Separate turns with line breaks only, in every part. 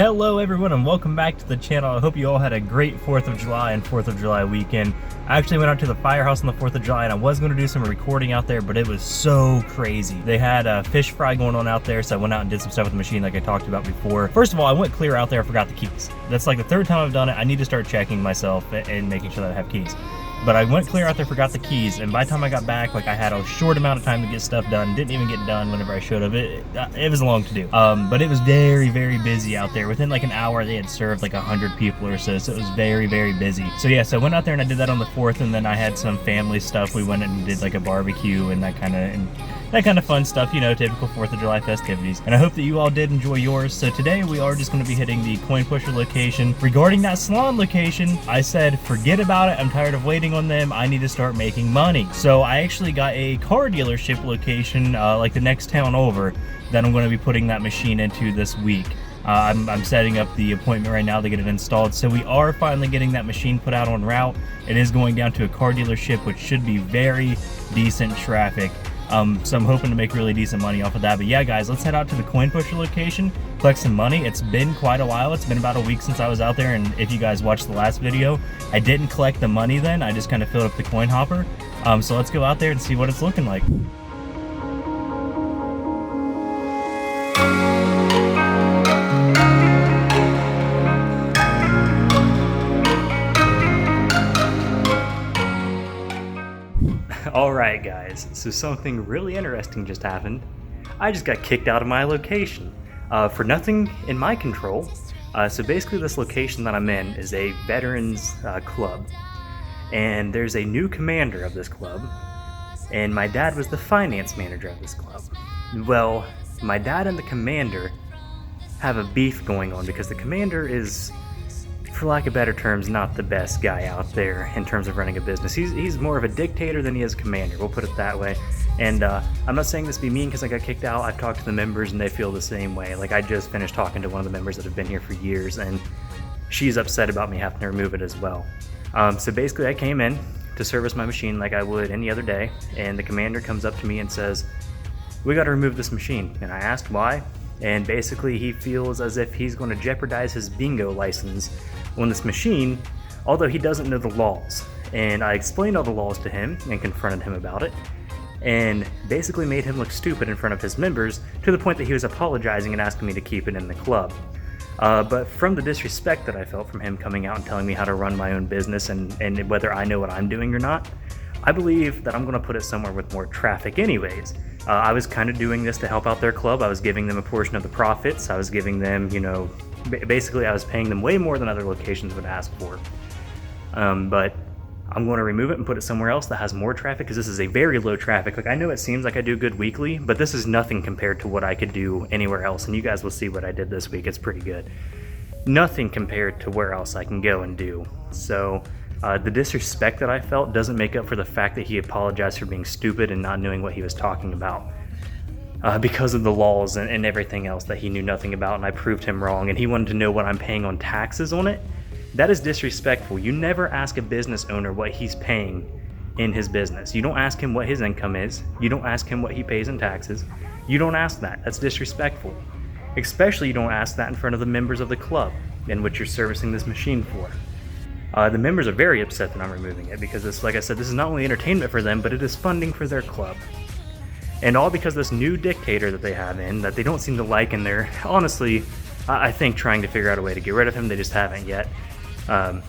Hello everyone and welcome back to the channel. I hope you all had a great 4th of July and 4th of July weekend. I actually went out to the firehouse on the 4th of July and I was going to do some recording out there, but it was so crazy. They had a fish fry going on out there, so I went out and did some stuff with the machine like I talked about before. First of all, I went clear out there, I forgot the keys. That's like the 3rd time I've done it. I need to start checking myself and making sure that I have keys. But I went clear out there, forgot the keys, and by the time I got back, like I had a short amount of time to get stuff done. Didn't even get done whenever I should have. It was long to do. But it was very, very busy out there. Within like an hour, they had served like 100 people or so, so it was very, very busy. So yeah, so I went out there and I did that on the 4th, and then I had some family stuff. We went and did like a barbecue and that kind of fun stuff, you know, typical 4th of July festivities. And I hope that you all did enjoy yours. So today we are just going to be hitting the coin pusher location. Regarding that salon location, I said, forget about it. I'm tired of waiting on them. I need to start making money. So I actually got a car dealership location, like the next town over, that I'm going to be putting that machine into this week. I'm setting up the appointment right now to get it installed. So we are finally getting that machine put out on route. It is going down to a car dealership, which should be very decent traffic. So I'm hoping to make really decent money off of that. But yeah, guys, let's head out to the coin pusher location, collect some money. It's been quite a while. It's been about a week since I was out there, and if you guys watched the last video, I didn't collect the money then. I just kind of filled up the coin hopper. So let's go out there and see what it's looking like. Alright guys, so something really interesting just happened. I just got kicked out of my location for nothing in my control. So basically this location that I'm in is a veterans club, and there's a new commander of this club, and my dad was the finance manager of this club. Well, my dad and the commander have a beef going on because the commander is, for lack of better terms, not the best guy out there in terms of running a business. He's more of a dictator than he is commander, we'll put it that way. And I'm not saying this to be mean because I got kicked out. I've talked to the members and they feel the same way. Like, I just finished talking to one of the members that have been here for years, and she's upset about me having to remove it as well. So basically I came in to service my machine like I would any other day, and the commander comes up to me and says, "We got to remove this machine." And I asked why, and basically he feels as if he's going to jeopardize his bingo license on this machine, although he doesn't know the laws. And I explained all the laws to him and confronted him about it, and basically made him look stupid in front of his members, to the point that he was apologizing and asking me to keep it in the club. But from the disrespect that I felt from him coming out and telling me how to run my own business and whether I know what I'm doing or not, I believe that I'm going to put it somewhere with more traffic anyways. I was kind of doing this to help out their club. I was giving them a portion of the profits. I was giving them, you know, basically I was paying them way more than other locations would ask for. But I'm going to remove it and put it somewhere else that has more traffic, because this is a very low traffic. Like, I know it seems like I do good weekly, but this is nothing compared to what I could do anywhere else. And you guys will see what I did this week. It's pretty good. Nothing compared to where else I can go and do. So the disrespect that I felt doesn't make up for the fact that he apologized for being stupid and not knowing what he was talking about. Because of the laws and everything else that he knew nothing about, and I proved him wrong, and he wanted to know what I'm paying on taxes on it. That is disrespectful. You never ask a business owner what he's paying in his business. You don't ask him what his income is. You don't ask him what he pays in taxes. You don't ask that. That's disrespectful. Especially you don't ask that in front of the members of the club in which you're servicing this machine for. The members are very upset that I'm removing it, because it's, like I said, this is not only entertainment for them, but it is funding for their club. And all because this new dictator that they have in, that they don't seem to like, and they're honestly, I think, trying to figure out a way to get rid of him. They just haven't yet. But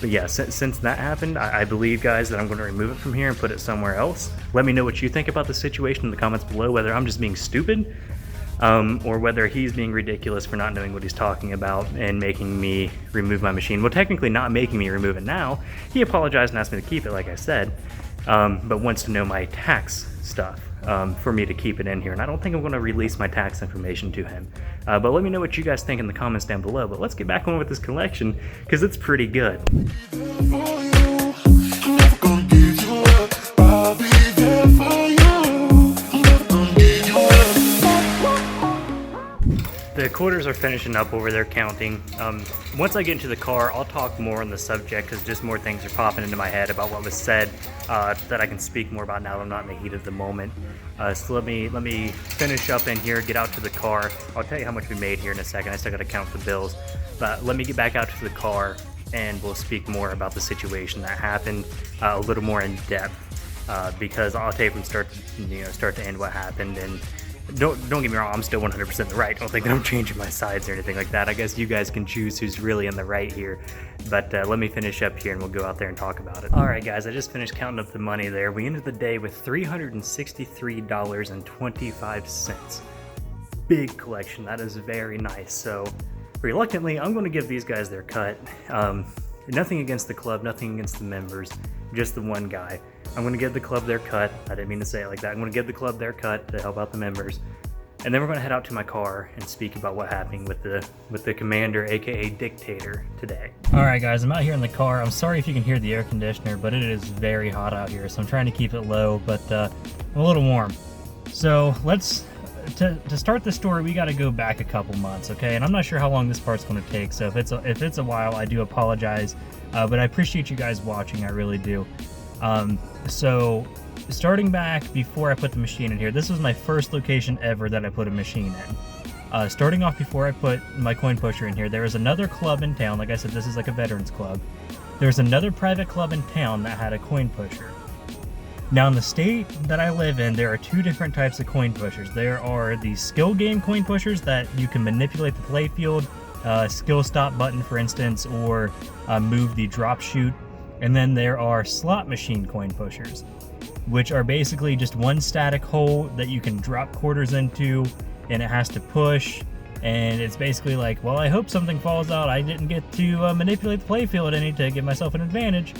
yeah, since that happened, I believe, guys, that I'm going to remove it from here and put it somewhere else. Let me know what you think about the situation in the comments below, whether I'm just being stupid, or whether he's being ridiculous for not knowing what he's talking about and making me remove my machine. Well, technically not making me remove it now. He apologized and asked me to keep it, like I said, but wants to know my tax stuff. For me to keep it in here, and I don't think I'm going to release my tax information to him. But let me know what you guys think in the comments down below. But let's get back on with this collection, because it's pretty good. The quarters are finishing up over there counting. Once I get into the car, I'll talk more on the subject because just more things are popping into my head about what was said that I can speak more about now that I'm not in the heat of the moment. So let me finish up in here, get out to the car. I'll tell you how much we made here in a second. I still got to count the bills. But let me get back out to the car and we'll speak more about the situation that happened a little more in depth because I'll tell you from start to end what happened. And don't get me wrong, I'm still 100% in the right. Don't think that I'm changing my sides or anything like that. I guess you guys can choose who's really in the right here. But let me finish up here and we'll go out there and talk about it. All right, guys, I just finished counting up the money there. We ended the day with $363.25. Big collection. That is very nice. So reluctantly, I'm going to give these guys their cut. Nothing against the club, nothing against the members, just the one guy. I'm going to give the club their cut. I didn't mean to say it like that. I'm going to give the club their cut to help out the members. And then we're going to head out to my car and speak about what happened with the commander, aka dictator, today. All right, guys, I'm out here in the car. I'm sorry if you can hear the air conditioner, but it is very hot out here, so I'm trying to keep it low, but I'm a little warm. So to start the story, we got to go back a couple months, okay? And I'm not sure how long this part's going to take, so if it's a while, I do apologize. But I appreciate you guys watching, I really do. So starting back before I put the machine in here, this was my first location ever that I put a machine in. Starting off before I put my coin pusher in here, there was another club in town. Like I said, this is like a veterans club. There's another private club in town that had a coin pusher. Now in the state that I live in, there are two different types of coin pushers. There are the skill game coin pushers that you can manipulate the play field, skill stop button for instance, or move the drop shoot. And then there are slot machine coin pushers, which are basically just one static hole that you can drop quarters into, and it has to push. And it's basically like, well, I hope something falls out. I didn't get to manipulate the playfield any to give myself an advantage.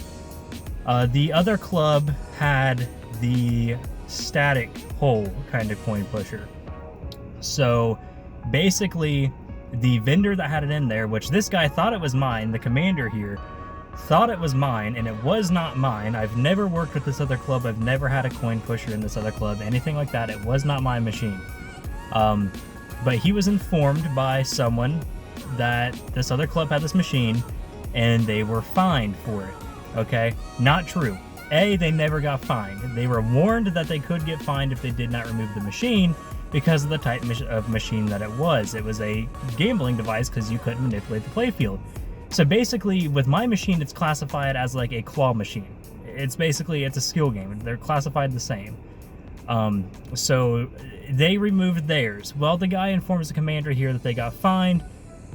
The other club had the static hole kind of coin pusher. So basically, the vendor that had it in there, which this guy thought it was mine, the commander here, thought it was mine, and it was not mine. I've never worked with this other club. I've never had a coin pusher in this other club, anything like that. It was not my machine. But he was informed by someone that this other club had this machine, and they were fined for it. Okay? Not true. A, they never got fined. They were warned that they could get fined if they did not remove the machine because of the type of machine that it was. It was a gambling device because you couldn't manipulate the playfield. So basically, with my machine, it's classified as like a claw machine. It's a skill game. They're classified the same. So they removed theirs. Well, the guy informs the commander here that they got fined,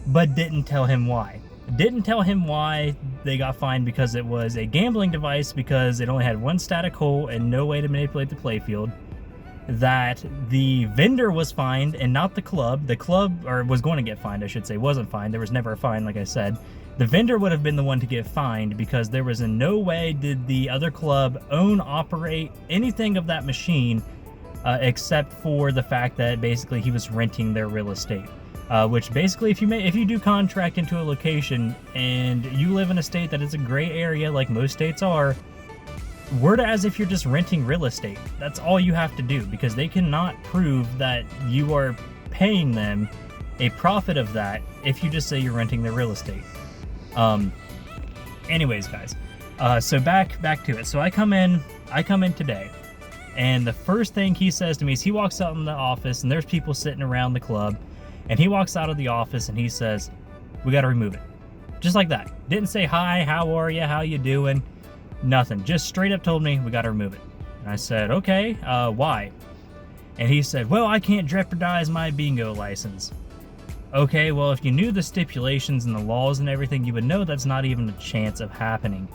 but didn't tell him why. Didn't tell him why they got fined because it was a gambling device, because it only had one static hole and no way to manipulate the playfield. That the vendor was fined and not the club. The club, or was going to get fined, I should say, wasn't fined. There was never a fine, like I said. The vendor would have been the one to get fined because there was in no way did the other club operate anything of that machine except for the fact that basically he was renting their real estate. Which basically, if you do contract into a location and you live in a state that is a gray area like most states are, word as if you're just renting real estate. That's all you have to do, because they cannot prove that you are paying them a profit of that if you just say you're renting their real estate. Anyways, guys, so back to it. So I come in today, and the first thing he says to me is he walks out in the office, and there's people sitting around the club, and he walks out of the office and he says, "We got to remove it." Just like that. Didn't say hi, how are you, how you doing? Nothing. Just straight up told me we got to remove it. And I said, okay, why? And he said, well, I can't jeopardize my bingo license. Okay, well, if you knew the stipulations and the laws and everything, you would know that's not even a chance of happening.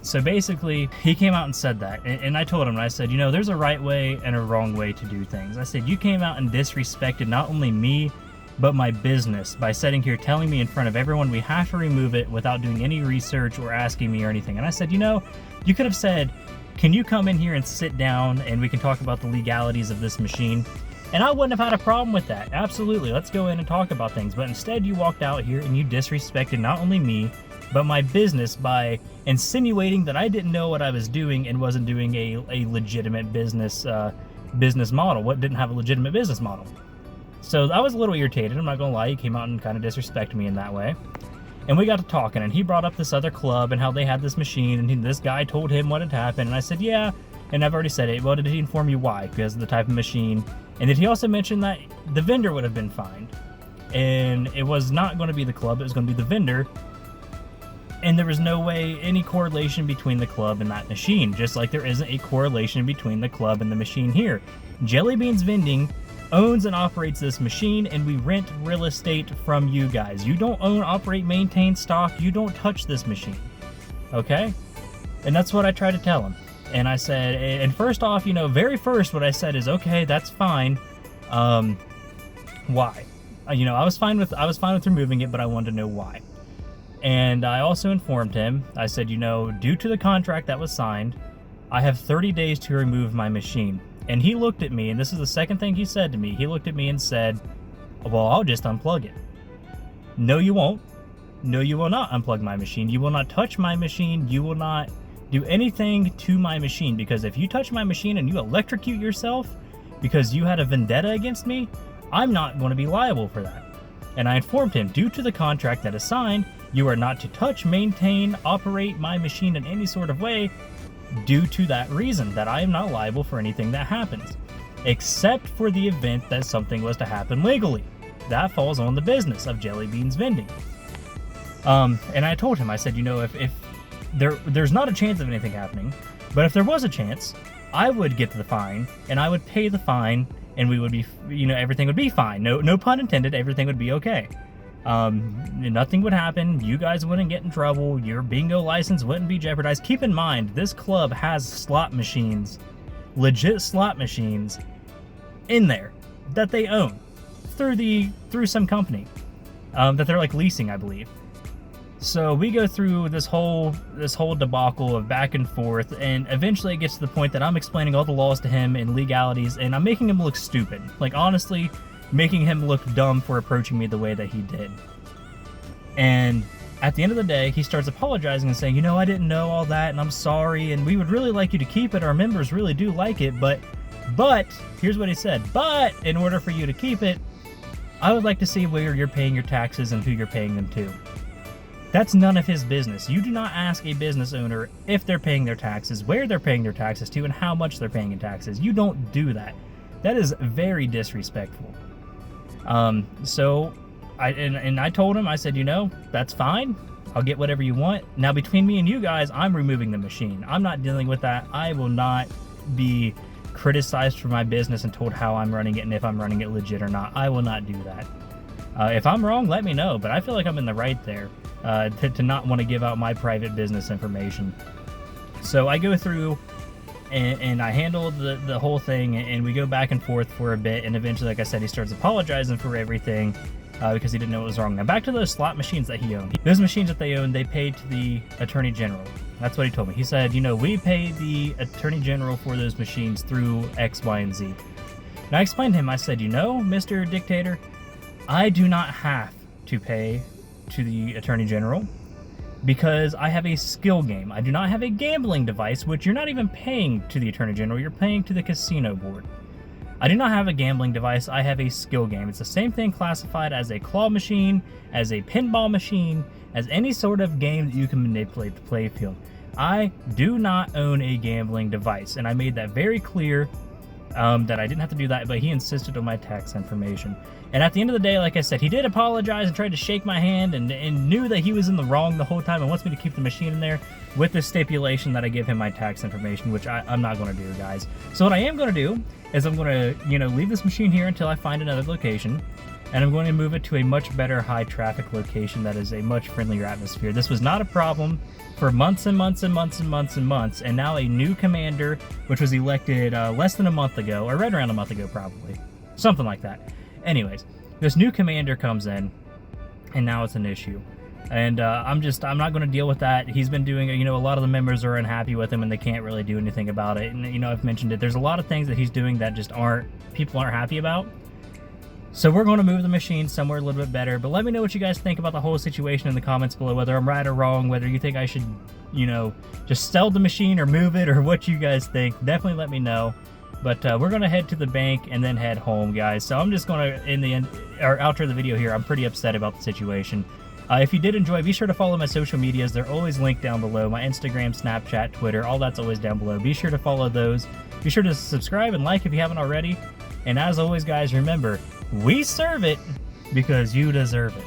So basically, he came out and said that. And I told him, and I said, there's a right way and a wrong way to do things. I said, you came out and disrespected not only me, but my business by sitting here telling me in front of everyone we have to remove it without doing any research or asking me or anything. And I said, you could have said, can you come in here and sit down and we can talk about the legalities of this machine? And I wouldn't have had a problem with that. Absolutely. Let's go in and talk about things. But instead you walked out here and you disrespected not only me, but my business by insinuating that I didn't know what I was doing and wasn't doing a legitimate business model. What didn't have a legitimate business model. So I was a little irritated, I'm not gonna lie. He came out and kind of disrespected me in that way. And we got to talking, and he brought up this other club and how they had this machine, and this guy told him what had happened. And I said, yeah, and I've already said it. Well, did he inform you why? Because of the type of machine. And did he also mention that the vendor would have been fined? And it was not going to be the club, it was going to be the vendor. And there was no way any correlation between the club and that machine, just like there isn't a correlation between the club and the machine here. Jelly Beans Vending owns and operates this machine, and we rent real estate from you guys. You don't own, operate, maintain stock. You don't touch this machine, okay? And that's what I tried to tell him. And I said, and first off, very first what I said is, okay, that's fine. Why? I was fine with removing it, but I wanted to know why. And I also informed him, I said, due to the contract that was signed, I have 30 days to remove my machine. And he looked at me, and this is the second thing he said to me. He looked at me and said, well, I'll just unplug it. No, you won't. No, you will not unplug my machine. You will not touch my machine. You will not do anything to my machine, because if you touch my machine and you electrocute yourself because you had a vendetta against me, I'm not going to be liable for that. And I informed him, due to the contract that is signed, you are not to touch, maintain, operate my machine in any sort of way, due to that reason, that I am not liable for anything that happens, except for the event that something was to happen legally. That falls on the business of Jelly Beans Vending. And I told him, I said, if there's not a chance of anything happening, but if there was a chance, I would get the fine, and I would pay the fine, and we would be, everything would be fine. No pun intended, everything would be okay. Nothing would happen. You guys wouldn't get in trouble. Your bingo license wouldn't be jeopardized. Keep in mind, this club has slot machines, legit slot machines, in there that they own through some company that they're like leasing, I believe. So we go through this whole debacle of back and forth, and eventually it gets to the point that I'm explaining all the laws to him and legalities, and I'm making him look stupid. Like, honestly, making him look dumb for approaching me the way that he did. And at the end of the day, he starts apologizing and saying, I didn't know all that, and I'm sorry, and we would really like you to keep it. Our members really do like it, but here's what he said, but in order for you to keep it, I would like to see where you're paying your taxes and who you're paying them to. That's none of his business. You do not ask a business owner if they're paying their taxes, where they're paying their taxes to, and how much they're paying in taxes. You don't do that. That is very disrespectful. So I told him, I said, that's fine. I'll get whatever you want. Now, between me and you guys, I'm removing the machine. I'm not dealing with that. I will not be criticized for my business and told how I'm running it and if I'm running it legit or not. I will not do that. If I'm wrong, let me know, but I feel like I'm in the right there, to not want to give out my private business information. So I go through and I handle the whole thing, and we go back and forth for a bit, and eventually, like I said, he starts apologizing for everything because he didn't know what was wrong. Now, back to those slot machines that he owned. Those machines that they owned, they paid to the Attorney General. That's what he told me. He said, we pay the Attorney General for those machines through X, Y, and Z. And I explained to him, I said, Mr. Dictator, I do not have to pay to the Attorney General because I have a skill game. I do not have a gambling device, which you're not even paying to the Attorney General, you're paying to the casino board. I do not have a gambling device, I have a skill game. It's the same thing classified as a claw machine, as a pinball machine, as any sort of game that you can manipulate the play field. I do not own a gambling device, and I made that very clear, that I didn't have to do that, but he insisted on my tax information. And at the end of the day, like I said, he did apologize and tried to shake my hand and knew that he was in the wrong the whole time and wants me to keep the machine in there with the stipulation that I give him my tax information, which I'm not going to do, guys. So what I am going to do is I'm going to, leave this machine here until I find another location, and I'm going to move it to a much better high traffic location that is a much friendlier atmosphere. This was not a problem for months and months and months and months and months, and now a new commander, which was elected less than a month ago, or right around a month ago probably, something like that. Anyways, this new commander comes in, and now it's an issue. And I'm not going to deal with that. He's been doing, a lot of the members are unhappy with him and they can't really do anything about it. And, I've mentioned it. There's a lot of things that he's doing that just people aren't happy about. So we're going to move the machine somewhere a little bit better. But let me know what you guys think about the whole situation in the comments below, whether I'm right or wrong, whether you think I should, just sell the machine or move it, or what you guys think. Definitely let me know.
But we're going to head to the bank and then head home, guys. So I'm just going to, in the end, or outro the video here, I'm pretty upset about the situation. If you did enjoy, be sure to follow my social medias. They're always linked down below. My Instagram, Snapchat, Twitter, all that's always down below. Be sure to follow those. Be sure to subscribe and like if you haven't already. And as always, guys, remember, we serve it because you deserve it.